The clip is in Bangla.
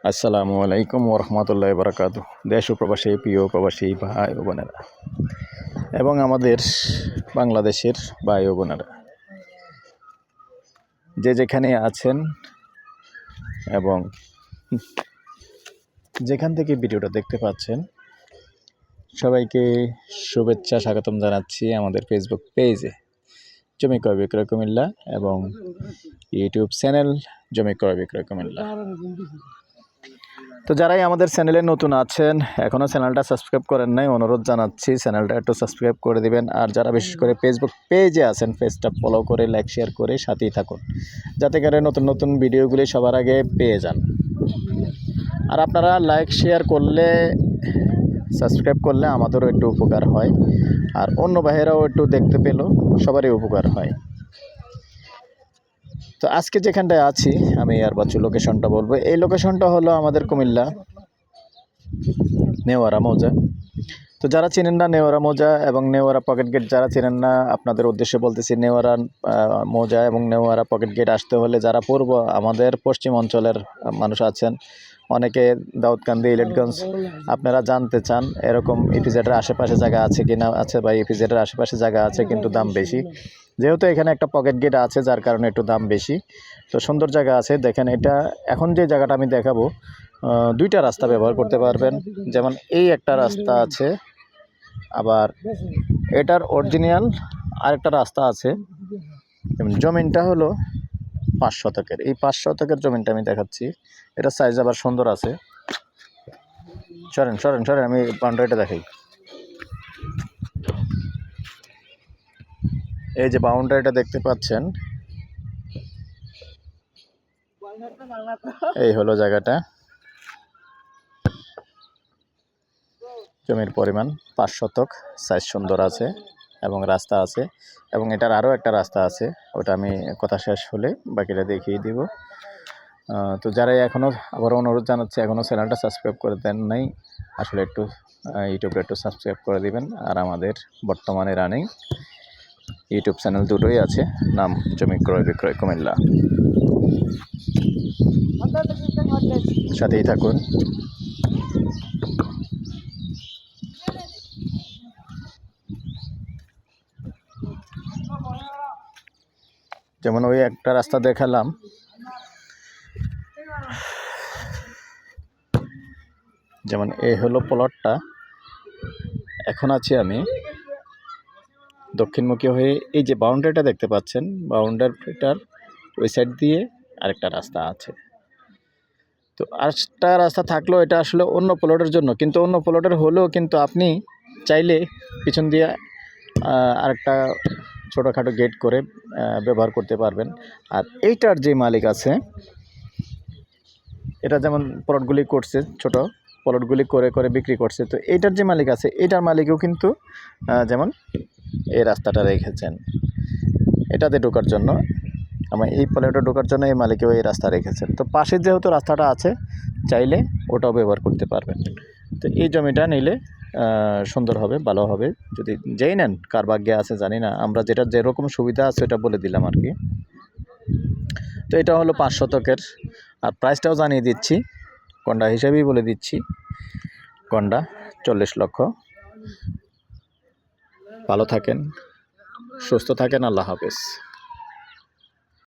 আসসালামু আলাইকুম ওরহমতুল্লাহ বারাকাতু। দেশ ও প্রবাসী প্রিয় প্রবাসী ভাই ও বোনেরা এবং আমাদের বাংলাদেশের ভাই ও বোনেরা যে যেখানে আছেন এবং যেখান থেকে ভিডিওটা দেখতে পাচ্ছেন সবাইকে শুভেচ্ছা স্বাগতম জানাচ্ছি আমাদের ফেসবুক পেজে জমি ক্রয় বিক্রয় কুমিল্লা এবং ইউটিউব চ্যানেল জমি ক্রয় বিক্রয় কুমিল্লা। তো যারাই আমাদের চ্যানেলে নতুন আছেন এখনও চ্যানেলটা সাবস্ক্রাইব করেন নাই, অনুরোধ জানাচ্ছি চ্যানেলটা একটু সাবস্ক্রাইব করে দিবেন। আর যারা বিশেষ করে ফেসবুক পেজে আছেন পেজটা ফলো করে লাইক শেয়ার করে সাথেই থাকুন, যাতে করে নতুন নতুন ভিডিওগুলি সবার আগে পেয়ে যান। আর আপনারা লাইক শেয়ার করলে, সাবস্ক্রাইব করলে আমাদেরও একটু উপকার হয়, আর অন্য ভাইয়েরাও একটু দেখতে পেলেও সবারই উপকার হয়। তো আজকে যেখানটায় আছি আমি আর বাচ্চু লোকেশনটা বলবো। এই লোকেশনটা হলো আমাদের কুমিল্লা নেওয়ারা মৌজা। তো যারা চেনেন না নেওয়ারা মৌজা এবং নেওয়ারা পকেট গেট, যারা চেনেন না আপনাদের উদ্দেশ্যে বলতেছি, নেওয়ারা মৌজা এবং নেওয়ারা পকেট গেট আসতে হলে যারা পূর্ব আমাদের পশ্চিম অঞ্চলের মানুষ আছেন, অনেকে দাউদকান্দি ইলেটগঞ্জ আপনারা জানতে চান এরকম ইপিজেডের আশেপাশে জায়গা আছে কিনা। আছে ভাই, ইপিজেডের আশেপাশে জায়গা আছে কিন্তু দাম বেশি। যেহেতু এখানে একটা পকেট গেট আছে যার কারণে একটু দাম বেশি। তো সুন্দর জায়গা আছে দেখেন। এটা এখন যে জায়গাটা আমি দেখাবো দুইটা রাস্তা ব্যবহার করতে পারবেন। যেমন এই একটা রাস্তা আছে, আবার এটার অরিজিনাল আরেকটা রাস্তা আছে। জমিনটা হলো 5 শতকের। এই 5 শতকের জমিনটা আমি দেখাচ্ছি। এটা সাইজ আবার সুন্দর আছে। সরেন সরেন সরেন, আমি বাউন্ডারিটা দেখাই। এই যে বাউন্ডারিটা দেখতে পাচ্ছেন, এই হলো জায়গাটা। জমির পরিমাণ 5 শতক, সাইজ সুন্দর আছে এবং রাস্তা আছে, এবং এটার আরও একটা রাস্তা আছে, ওটা আমি কথা শেষ হলে বাকিটা দেখিয়ে দিব। তো যারা এখনও, আবার অনুরোধ জানাচ্ছি, এখনও চ্যানেলটা সাবস্ক্রাইব করে দেন নাই, আসলে একটু ইউটিউবটা একটু সাবস্ক্রাইব করে দিবেন। আর আমাদের বর্তমানে রানিং ইউটিউব চ্যানেল দুটোই আছে, নাম জমি ক্রয় বিক্রয় কুমিল্লা। সাথেই থাকুন। যেমন ওই একটা রাস্তা দেখালাম, যেমন এই হলো প্লটটা। এখন আছি আমি দক্ষিণমুখী হয়ে। এই যে বাউন্ডারিটা দেখতে পাচ্ছেন, বাউন্ডারিটার ওই সাইড দিয়ে আরেকটা রাস্তা আছে। তো আরেকটা রাস্তা থাকলেও এটা আসলে অন্য প্লটের জন্য, কিন্তু অন্য প্লটের হলেও কিন্তু আপনি চাইলে পিছন দিয়ে আরেকটা ছোটোখাটো গেট করে ব্যবহার করতে পারবেন। আর এইটার যে মালিক আছে, এটা যেমন প্লটগুলি করছে, ছোট প্লটগুলি করে করে বিক্রি করছে, তো এইটার যে মালিক আছে, এইটার মালিকও কিন্তু যেমন এই রাস্তাটা রেখেছেন এটাতে ঢোকার জন্য। আমার এই প্লটে ঢোকার জন্য এই মালিকেও এই রাস্তা রেখেছেন। তো পাশের যেহেতু রাস্তাটা আছে, চাইলে ওটাও ব্যবহার করতে পারবেন। তো এই জমিটা নিলে সুন্দর হবে, ভালো হবে। যদি যেই নেন, কার ভাগ্যে আছে জানি না, আমরা যেটা যেরকম সুবিধা আছে এটা বলে দিলাম আর কি। তো এটা হলো 5 শতকের। আর প্রাইসটাও জানিয়ে দিচ্ছি, গন্ডা হিসাবেই বলে দিচ্ছি, গন্ডা 40 লক্ষ। ভালো থাকেন, সুস্থ থাকেন, আল্লাহ হাফেজ।